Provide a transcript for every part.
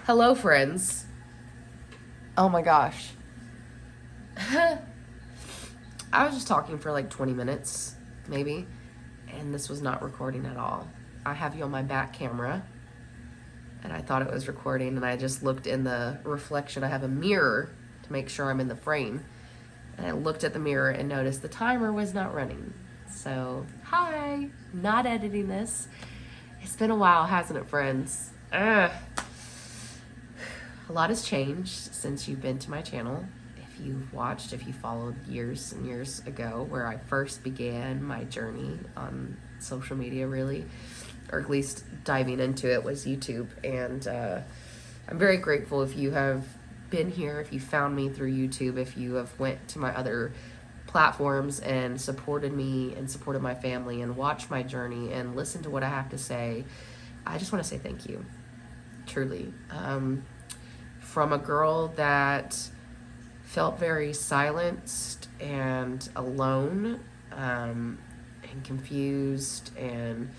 Hello, friends. Oh my gosh. I was just talking for like 20 minutes, maybe, and this was not recording at all. I have you on my back camera, and I thought it was recording, and I just looked in the reflection. I have a mirror to make sure I'm in the frame, and I looked at the mirror and noticed the timer was not running. So, hi, not editing this. It's been a while, hasn't it, friends? Ugh. A lot has changed since you've been to my channel. If you've watched, if you followed years and years ago where I first began my journey on social media, really, or at least diving into it, was YouTube. And I'm very grateful if you have been here, if you found me through YouTube, if you have went to my other platforms and supported me and supported my family and watched my journey and listened to what I have to say. I just want to say thank you, truly. From a girl that felt very silenced and alone, and confused, and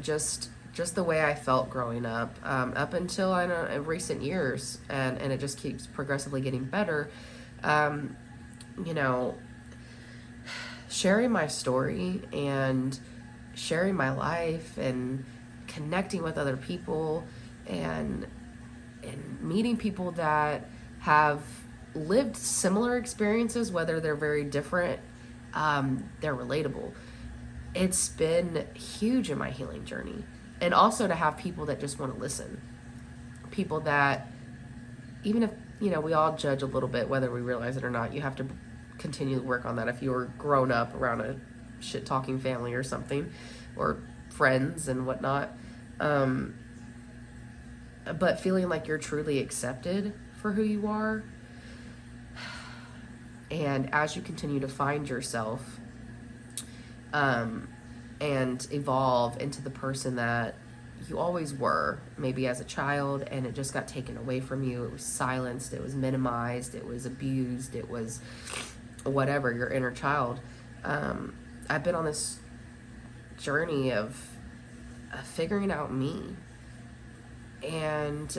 just the way I felt growing up, up until I know in recent years, and it just keeps progressively getting better. You know, sharing my story and sharing my life and connecting with other people and meeting people that have lived similar experiences, whether they're very different, they're relatable. It's been huge in my healing journey. And also to have people that just want to listen. People that, even if, we all judge a little bit, whether we realize it or not, you have to continue to work on that if you were grown up around a shit-talking family or something, or friends and whatnot. But feeling like you're truly accepted for who you are. And as you continue to find yourself, and evolve into the person that you always were, maybe as a child, and it just got taken away from you, it was silenced, it was minimized, it was abused, it was whatever, your inner child. I've been on this journey of figuring out me. And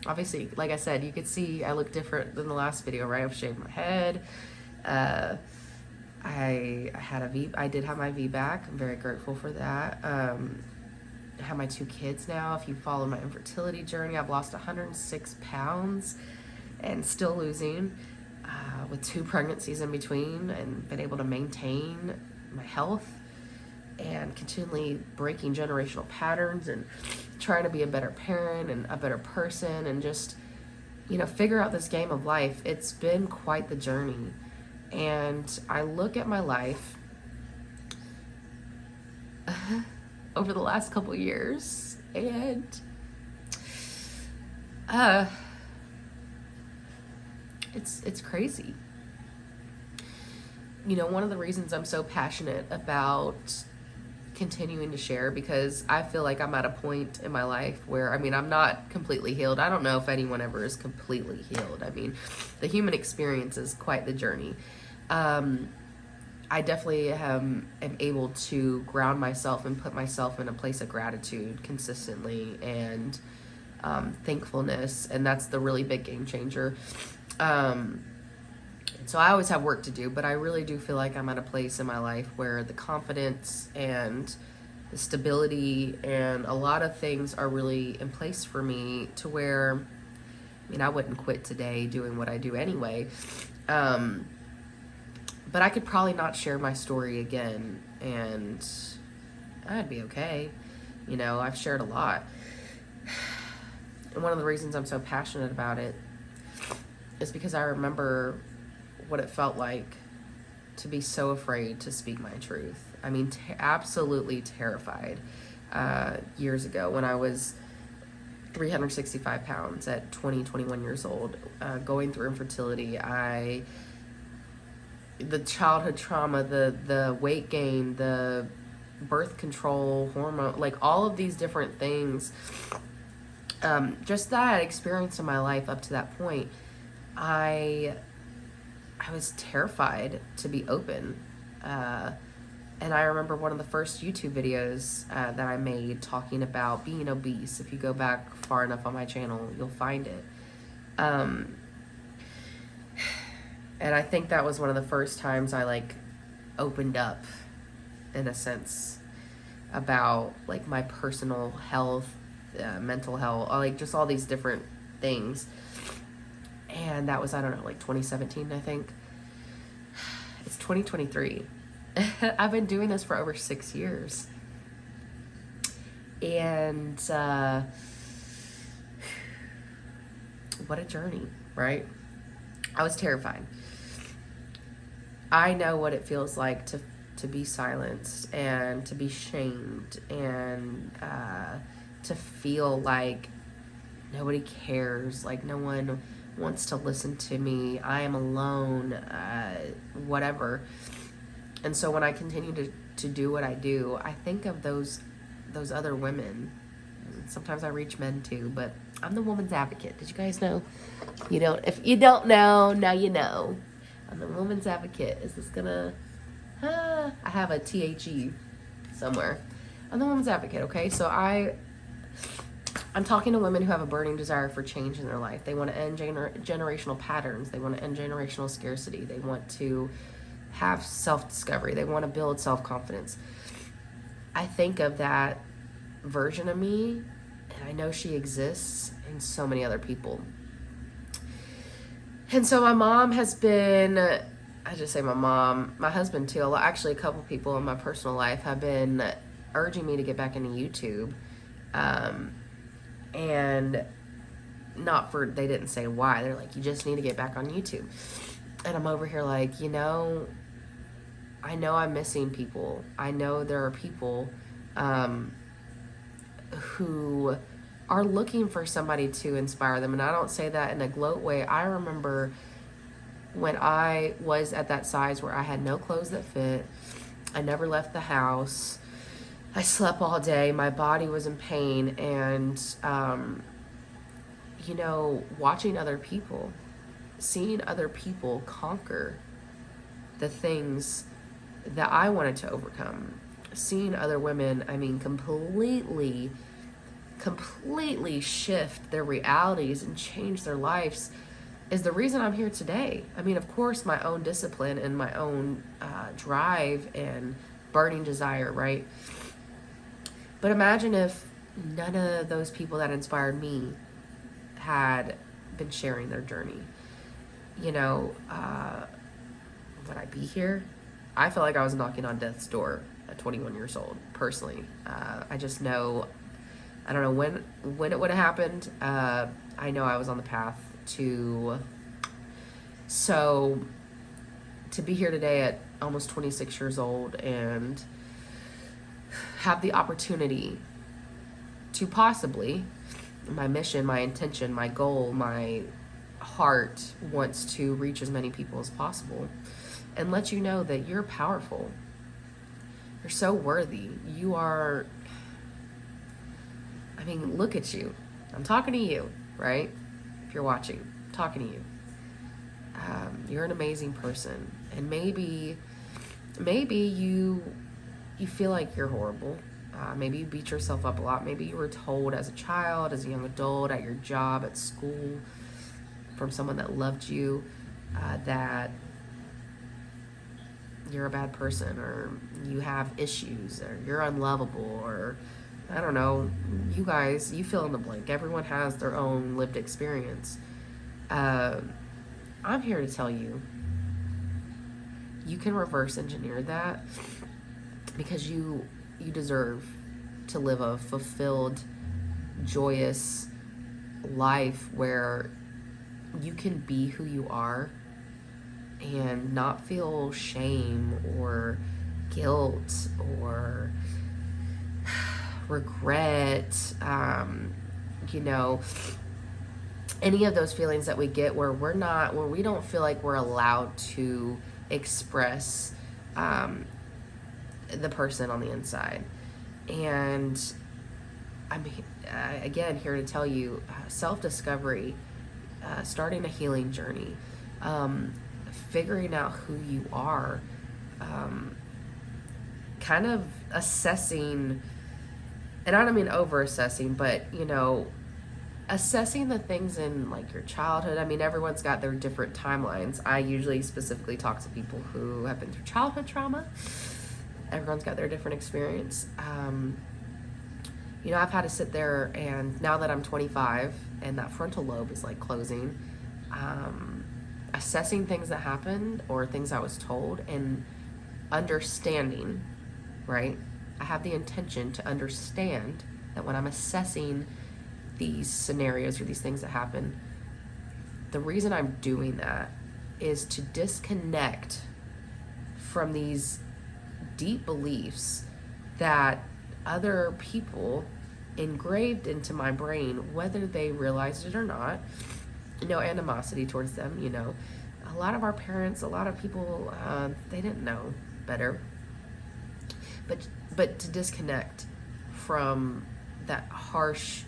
obviously, like I said, you could see I look different than the last video, right? I've shaved my head. I did have my V back. I'm very grateful for that. I have my 2 kids now. If you follow my infertility journey, I've lost 106 pounds and still losing, with 2 pregnancies in between, and been able to maintain my health and continually breaking generational patterns and trying to be a better parent and a better person and just, figure out this game of life. It's been quite the journey. And I look at my life over the last couple years, and it's crazy. One of the reasons I'm so passionate about continuing to share, because I feel like I'm at a point in my life where, I'm not completely healed. I don't know if anyone ever is completely healed. The human experience is quite the journey. I definitely am able to ground myself and put myself in a place of gratitude consistently, and thankfulness, and that's the really big game changer. So I always have work to do, but I really do feel like I'm at a place in my life where the confidence and the stability and a lot of things are really in place for me, to where, I wouldn't quit today doing what I do anyway. But I could probably not share my story again, and I'd be okay. I've shared a lot. And one of the reasons I'm so passionate about it is because I remember what it felt like to be so afraid to speak my truth. Absolutely terrified. Years ago, when I was 365 pounds at 21 years old, going through infertility, the childhood trauma, the weight gain, the birth control, hormone, like all of these different things, just that I had experienced in my life up to that point, I was terrified to be open. And And I remember one of the first YouTube videos that I made talking about being obese. If you go back far enough on my channel, you'll find it. And I think that was one of the first times I like opened up, in a sense, about like my personal health, mental health, like just all these different things. And that was, I don't know, like 2017, I think. It's 2023. I've been doing this for over 6 years. And what a journey, right? I was terrified. I know what it feels like to be silenced and to be shamed and to feel like nobody cares, like no one wants to listen to me, I am alone, whatever. And so when I continue to do what I do, I think of those other women. Sometimes I reach men too, but I'm the woman's advocate. Did you guys know? You don't. If you don't know, now you know. I'm the woman's advocate. Is this gonna? I have a THE somewhere. I'm the woman's advocate. Okay, so I'm talking to women who have a burning desire for change in their life. They want to end generational patterns. They want to end generational scarcity. They want to have self-discovery. They want to build self-confidence. I think of that version of me, and I know she exists in so many other people. And so my mom has been, I just say my mom, my husband too, actually a couple people in my personal life have been urging me to get back into YouTube. And not for, they didn't say why. They're like, you just need to get back on YouTube. And I'm over here like, I know I'm missing people. I know there are people who are looking for somebody to inspire them. And I don't say that in a gloat way. I remember when I was at that size where I had no clothes that fit. I never left the house. I slept all day. My body was in pain. And, watching other people, seeing other people conquer the things that I wanted to overcome, seeing other women, completely shift their realities and change their lives is the reason I'm here today. Of course, my own discipline and my own drive and burning desire, right? But imagine if none of those people that inspired me had been sharing their journey. Would I be here? I felt like I was knocking on death's door at 21 years old, personally. I just know, I don't know when it would have happened. I know I was on the path to be here today at almost 26 years old and have the opportunity to possibly, my mission, my intention, my goal, my heart wants to reach as many people as possible and let you know that you're powerful. You're so worthy. You are, look at you. I'm talking to you, right? If you're watching, I'm talking to you. You're an amazing person. And maybe you feel like you're horrible. Maybe you beat yourself up a lot. Maybe you were told as a child, as a young adult, at your job, at school, from someone that loved you, that you're a bad person, or you have issues, or you're unlovable, or I don't know. You guys, you fill in the blank. Everyone has their own lived experience. I'm here to tell you, you can reverse engineer that because you deserve to live a fulfilled, joyous life where you can be who you are and not feel shame or guilt or regret, any of those feelings that we get where we don't feel like we're allowed to express the person on the inside. And I'm again here to tell you, self-discovery, starting a healing journey, figuring out who you are, kind of assessing, and I don't mean over assessing, but assessing the things in like your childhood. I mean, everyone's got their different timelines. I usually specifically talk to people who have been through childhood trauma. Everyone's got their different experience. I've had to sit there, and now that I'm 25 and that frontal lobe is like closing, assessing things that happened or things I was told and understanding, right? I have the intention to understand that when I'm assessing these scenarios or these things that happen, the reason I'm doing that is to disconnect from these deep beliefs that other people engraved into my brain, whether they realized it or not. No animosity towards them. A lot of our parents, a lot of people, they didn't know better. But to disconnect from that harsh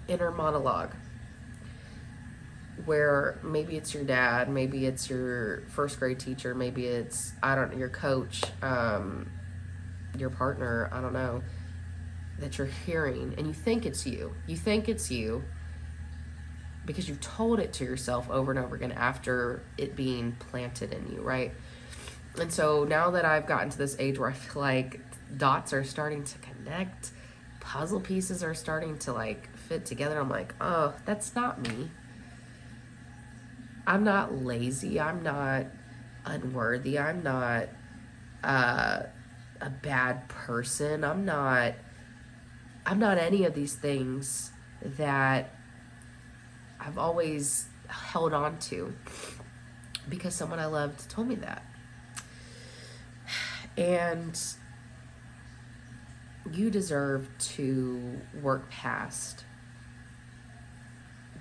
inner monologue, where maybe it's your dad, maybe it's your first grade teacher, maybe it's, your coach, your partner, I don't know, that you're hearing, and you think it's you. You think it's you because you've told it to yourself over and over again after it being planted in you, right? And so now that I've gotten to this age where I feel like dots are starting to connect, puzzle pieces are starting to like fit together, I'm like, oh, that's not me. I'm not lazy. I'm not unworthy. I'm not a bad person. I'm not any of these things that I've always held on to because someone I loved told me that. And you deserve to work past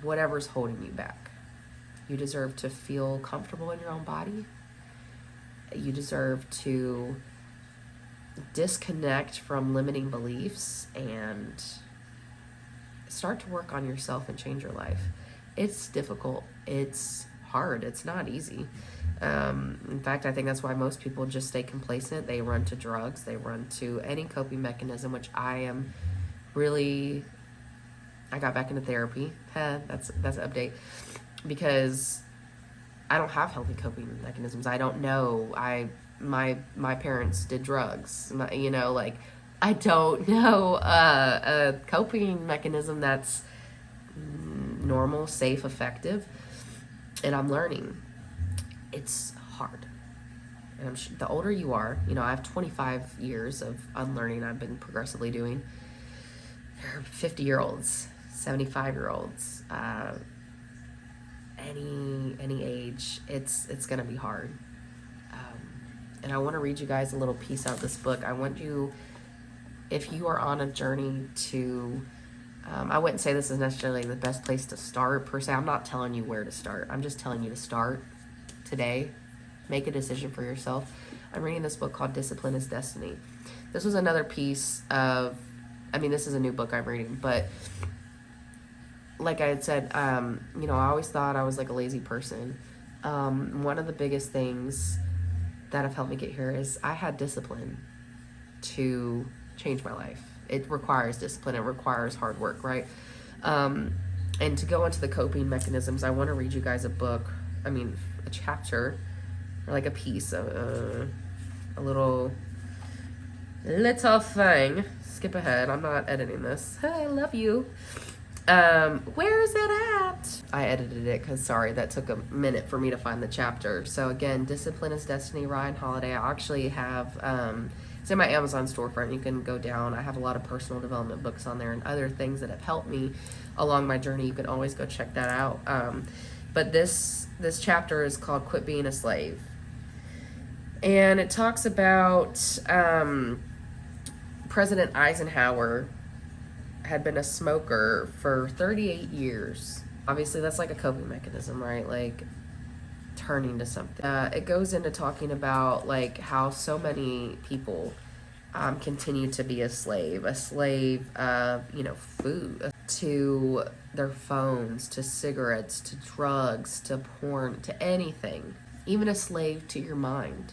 whatever's holding you back. You deserve to feel comfortable in your own body. You deserve to disconnect from limiting beliefs and start to work on yourself and change your life. It's difficult. It's hard. It's not easy. In fact, I think that's why most people just stay complacent. They run to drugs. They run to any coping mechanism, which I got back into therapy. That's an update. Because I don't have healthy coping mechanisms. I don't know. My parents did drugs. I don't know a coping mechanism that's normal, safe, effective, and I'm learning. It's hard. And the older you are, I have 25 years of unlearning I've been progressively doing. There are 50-year-olds, 75-year-olds, any age, it's gonna be hard. And I want to read you guys a little piece out of this book. I want you, if you are on a journey to, I wouldn't say this is necessarily the best place to start per se. I'm not telling you where to start. I'm just telling you to start today. Make a decision for yourself. I'm reading this book called Discipline is Destiny. This was another piece of, this is a new book I'm reading, but like I had said, I always thought I was like a lazy person. One of the biggest things that have helped me get here is I had discipline to change my life. It requires discipline. It requires hard work, right? And to go into the coping mechanisms, I want to read you guys a chapter, or like a piece, a little thing. Skip ahead. I'm not editing this. Hey, I love you. Where is it at? I edited it because, sorry, that took a minute for me to find the chapter. So again, Discipline is Destiny, Ryan Holiday. I actually have, it's in my Amazon storefront. You can go down. I have a lot of personal development books on there and other things that have helped me along my journey. You can always go check that out. But this chapter is called Quit Being a Slave. And it talks about President Eisenhower had been a smoker for 38 years. Obviously, that's like a coping mechanism, right? Like turning to something. It goes into talking about like how so many people continue to be a slave of, food, to their phones, to cigarettes, to drugs, to porn, to anything. Even a slave to your mind.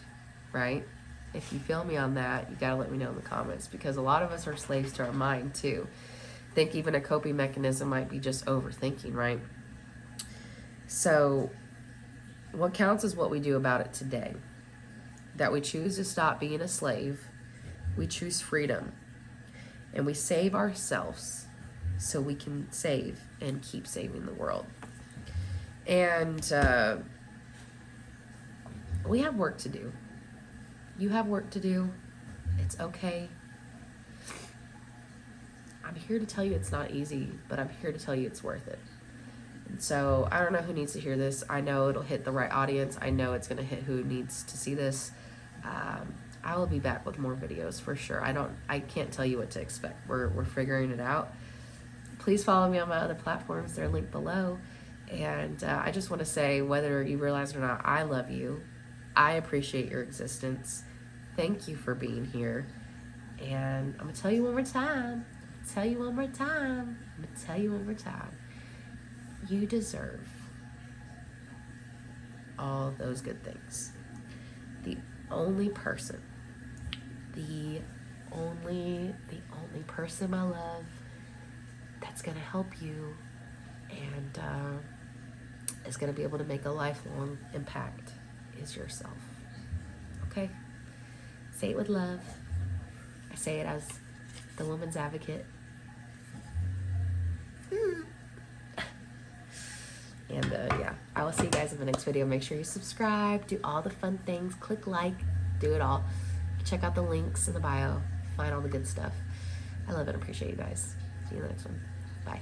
right? If you feel me on that, you gotta let me know in the comments, because a lot of us are slaves to our mind too. I think even a coping mechanism might be just overthinking, right? So what counts is what we do about it today. That we choose to stop being a slave, we choose freedom, and we save ourselves so we can save and keep saving the world. And we have work to do. You have work to do. It's okay. I'm here to tell you it's not easy, but I'm here to tell you it's worth it. And so I don't know who needs to hear this. I know it'll hit the right audience. I know it's going to hit who needs to see this. I will be back with more videos for sure. I can't tell you what to expect. We're figuring it out. Please follow me on my other platforms. They're linked below. And I just want to say, whether you realize it or not, I love you. I appreciate your existence. Thank you for being here. And I'm going to tell you one more time. You deserve all those good things. The only person, my love, that's going to help you and is going to be able to make a lifelong impact is yourself. Okay? Say it with love. I say it as the woman's advocate. And yeah, I will see you guys in the next video. Make sure you subscribe, do all the fun things, click like, do it all. Check out the links in the bio, find all the good stuff. I love it, appreciate you guys. See you in the next one. Bye.